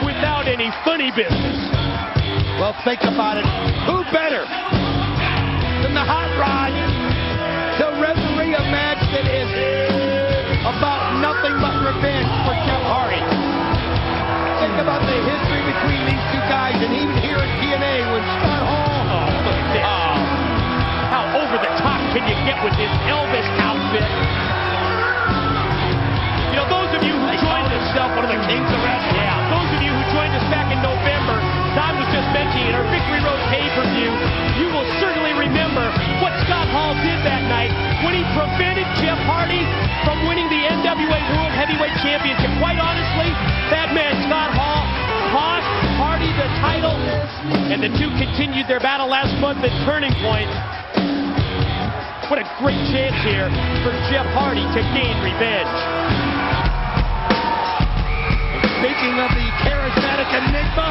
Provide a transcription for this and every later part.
without any funny business. Well, think about it. Who better than the Hot Rod to referee a match that is about nothing but revenge for Jeff Hardy? Think about the history between these two guys, and even here at TNA when Scott Hall. Oh, look at this. How over the top can you get with this Elvis outfit? You know, those of you who joined us, one of the kings of wrestling. Yeah, those of you who joined us back in November, Don was just mentioning in our Victory Road pay-per-view, you will certainly remember what Scott Hall did that night when he prevented Jeff Hardy from winning the NWA World Heavyweight Championship. Quite honestly, that man, Scott Hall, cost Hardy the title, and the two continued their battle last month at Turning Point. What a great chance here for Jeff Hardy to gain revenge. Speaking of the charismatic enigma,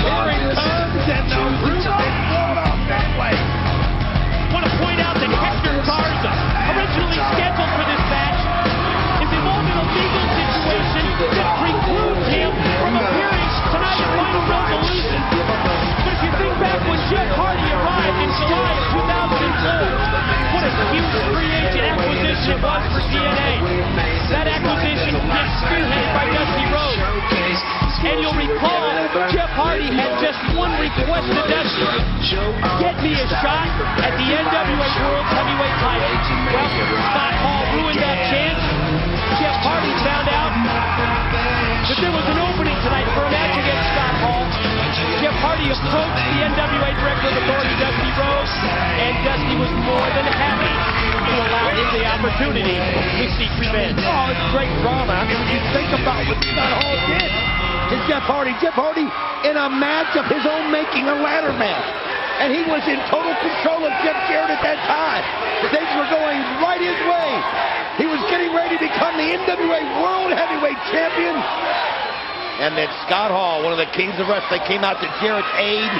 here it comes, and the roof is blown off that way. I want to point out that Hector Garza, originally scheduled for this match, is involved in a legal situation that precludes him from appearing tonight at Final Resolution. But if you think back when Jeff Hardy arrived in July of 2004, what a huge free agent acquisition it was for TNA. That acquisition was spearheaded by Dusty Rhodes. And you'll recall, Jeff Hardy had just one request to Dusty. Get me a shot at the NWA World Heavyweight title. Well, Scott Hall ruined that chance. Jeff Hardy found out that there was an opening tonight for a match against Scott Hall. Jeff Hardy approached the NWA Director of Authority, Dusty Rhodes, and Dusty was more than happy to allow him the opportunity to seek revenge. Oh, it's great drama. I mean, when you think about what Scott Hall did to Jeff Hardy in a match of his own making, a ladder match. And he was in total control of Jeff Jarrett at that time. Things were going right his way. He was getting ready to become the NWA World Heavyweight Champion. And then Scott Hall, one of the kings of wrestling, came out to Jarrett's aid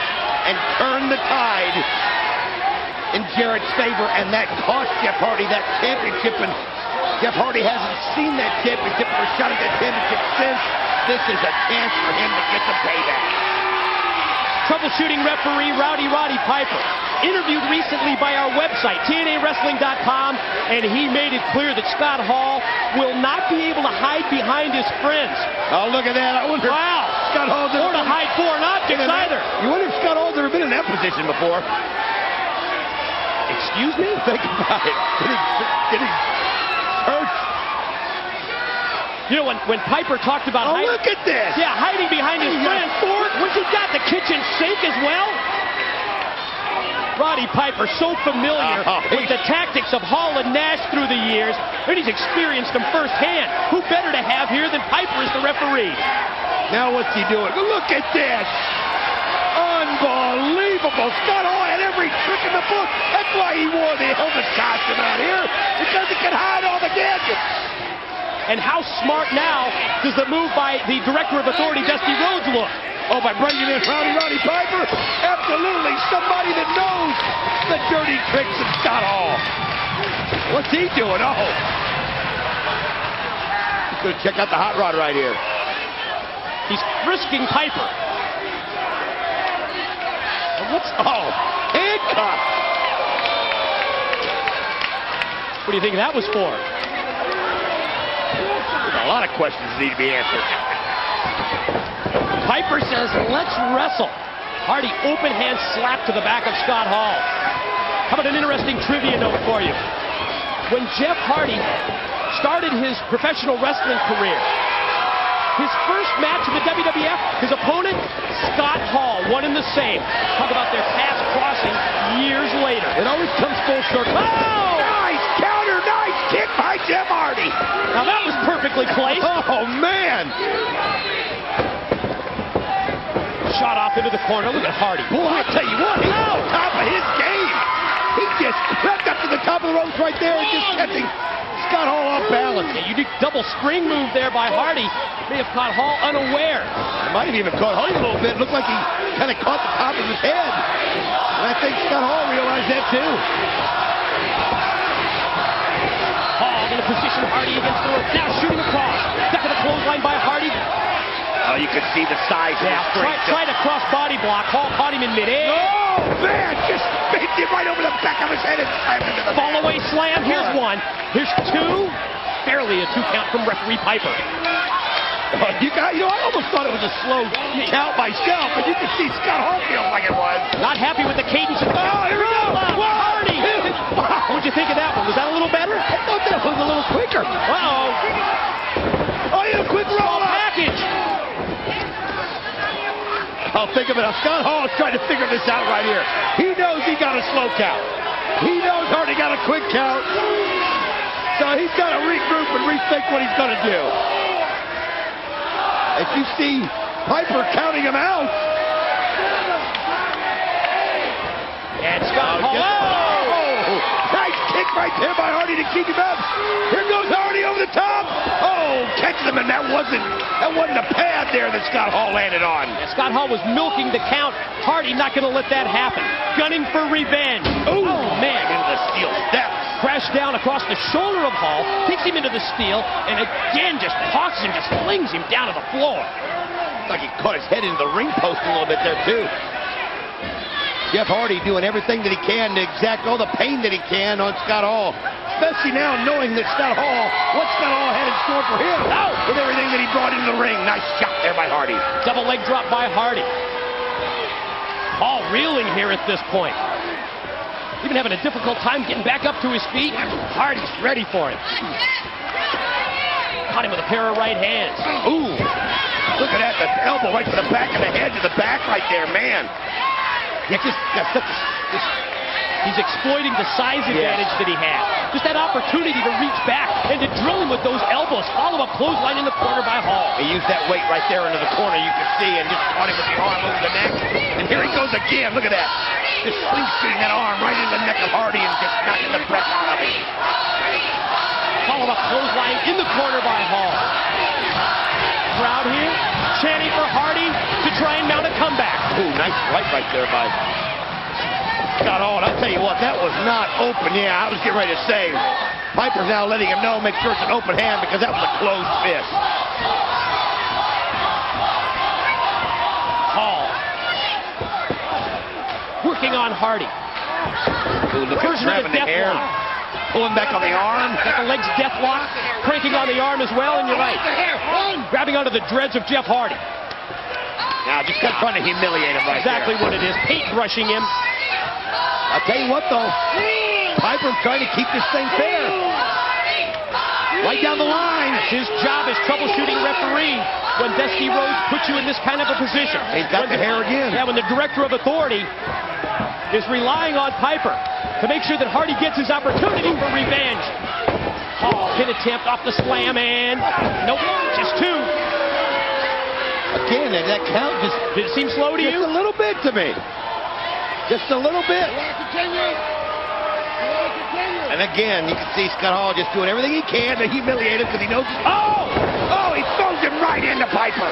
and turned the tide in Jarrett's favor, and that cost Jeff Hardy that championship. And Jeff Hardy hasn't seen that championship or shot at that championship since. This is a chance for him to get the payback. Troubleshooting referee Roddy Piper, interviewed recently by our website, TNAWrestling.com, and he made it clear that Scott Hall will not be able to hide behind his friends. Oh, look at that. I wonder. Wow. Scott Hall's or to hide foreign objects either. You wonder if Scott Hall's ever been in that position before. Excuse me? Think about it. Getting hurt. You know, when Piper talked about hiding, look at this. Yeah, hiding behind his friends. Was he got the kitchen sink as well? Roddy Piper, so familiar with the tactics of Hall and Nash through the years, and he's experienced them firsthand. Who better to have here than Piper as the referee? Now what's he doing? Look at this. Unbelievable. Scott Hall had every trick in the book. That's why he wore the Elvis costume out here, because he can hide all the gadgets. And how smart now does the move by the Director of Authority, Dusty Rhodes, look? Oh, by bringing in Roddy Piper? Absolutely. Somebody that knows the dirty tricks of Scott Hall. What's he doing? Oh. He's going to check out the hot rod right here. He's frisking Piper. Oh, handcuff. What do you think that was for? A lot of questions need to be answered. Piper says, let's wrestle. Hardy open hand slap to the back of Scott Hall. How about an interesting trivia note for you? When Jeff Hardy started his professional wrestling career, his first match in the WWF, his opponent, Scott Hall, one and the same. Talk about their paths crossing years later. It always comes full circle. Oh! Nice counter, nice kick by Jeff Hardy. Now that was perfectly placed. Oh, man. Shot off into the corner. Look at Hardy. Boy, I'll tell you what, he's on top of his game. He just crept up to the top of the ropes right there and just kept Scott Hall off balance. A unique double spring move there by Hardy. May have caught Hall unaware. Might have even caught Hardy a little bit. Looked like he kind of caught the top of his head. And I think Scott Hall realized that too. Hall going to position Hardy against the rope. Now shooting across. Stuck in the clothesline by Hardy. Oh, you can see the size of his strength. Tried a cross body block. Hall caught him in midair. Oh, man, just picked him right over the back of his head and slammed into the fall away slam. Here's one. Here's two. Barely a 2 count from referee Piper. I almost thought it was a slow count myself, but you can see Scott Hall feels like it was. Not happy with the cadence of the count. Oh, here we go. Hardy. What'd you think of that one? Was that a little better? I thought that was a little quicker. Uh-oh. Oh, yeah, quick roll package. I'll think of it. Scott Hall is trying to figure this out right here. He knows he got a slow count. He knows Hardy got a quick count. So he's got to regroup and rethink what he's going to do. As you see Piper counting him out. And Scott Hall. Oh, nice kick right there by Hardy to keep him up. Here goes Hardy over the top. Oh, catches him, and that wasn't a pad there that Scott Hall landed on. Yeah, Scott Hall was milking the count. Hardy not going to let that happen. Gunning for revenge. Ooh, oh man. Into the steel steps. Crashed down across the shoulder of Hall, takes him into the steel, and again just tosses him, just flings him down to the floor. Like he caught his head into the ring post a little bit there, too. Jeff Hardy doing everything that he can to exact all the pain that he can on Scott Hall. Especially now knowing that what Scott Hall had in store for him. Oh, with everything that he brought into the ring. Nice shot there by Hardy. Double leg drop by Hardy. Hall reeling here at this point. Even having a difficult time getting back up to his feet. Hardy's ready for him. Caught him with a pair of right hands. Ooh, look at that, the elbow right to the back of the head, to the back right there, man. He's exploiting the size advantage that he had. Just that opportunity to reach back and to drill him with those elbows. Follow up clothesline in the corner by Hall. He used that weight right there into the corner, you can see, and just caught him with the arm over the neck. And here he goes again, look at that. Just slingshotting that arm right into the neck of Hardy and just knocking the breath out of him. Follow up clothesline in the corner by Hall. Crowd here chanting for Hardy to try and mount a comeback. Ooh, nice right there by Scott Hall. And I'll tell you what, that was not open. Yeah, I was getting ready to say. Piper's now letting him know, make sure it's an open hand because that was a closed fist. Hall working on Hardy. Ooh, look at grabbing the hair. Pulling back on the arm. Got the legs death lock. Cranking on the arm as well, and you're right. Grabbing onto the dreads of Jeff Hardy. Now just trying to humiliate him right exactly there. What it is. Paintbrushing him. I'll tell you what, though. Piper's trying to keep this thing fair. Right down the line. His job is troubleshooting referee when Dusty Rhodes puts you in this kind of a position. He's got the hair again. Yeah, when the director of authority is relying on Piper to make sure that Hardy gets his opportunity for revenge. Hall, pin attempt off the slam, and nope, just two. Again, that count just... Did it seem slow to you? Just a little bit to me. Just a little bit. And again, you can see Scott Hall just doing everything he can to humiliate him because he knows... Oh, he throws him right into Piper.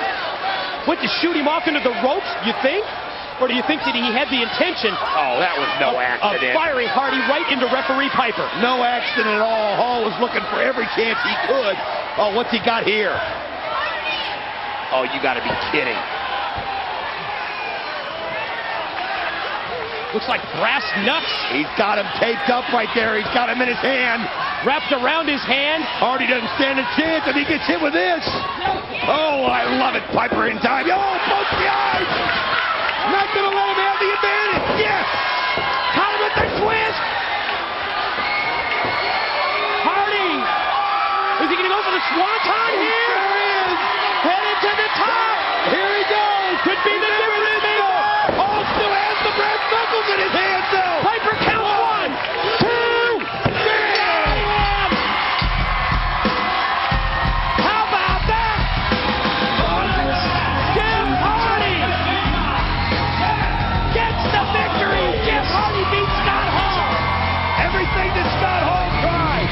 Went to shoot him off into the ropes, you think? Or do you think that he had the intention that was no accident. Of firing Hardy right into referee Piper? No accident at all. Hall was looking for every chance he could. Oh, what's he got here? Oh, you got to be kidding. Looks like brass nuts. He's got him taped up right there. He's got him in his hand. Wrapped around his hand. Hardy doesn't stand a chance if he gets hit with this. Oh, I love it. Piper in time. Oh, both the eyes. Not going to let him have the advantage. Yes. Caught him with the twist. Hardy. Is he going to go for the swanton here? Sure is. Headed to the top. Here he goes. Could be the difference maker. Hall still has the brass knuckles in his hand, though. Piper counts 1, 2, 3. How about that? Jeff Hardy gets the victory. Jeff Hardy beats Scott Hall. Everything that Scott Hall tried.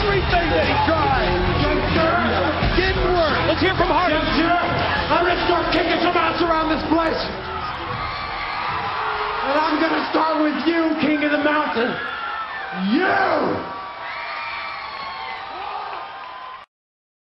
Everything that he tried. Didn't work. Let's hear from Hardy. I'm going to start kicking some ass around this place. And I'm going to start with you, King of the Mountain. You!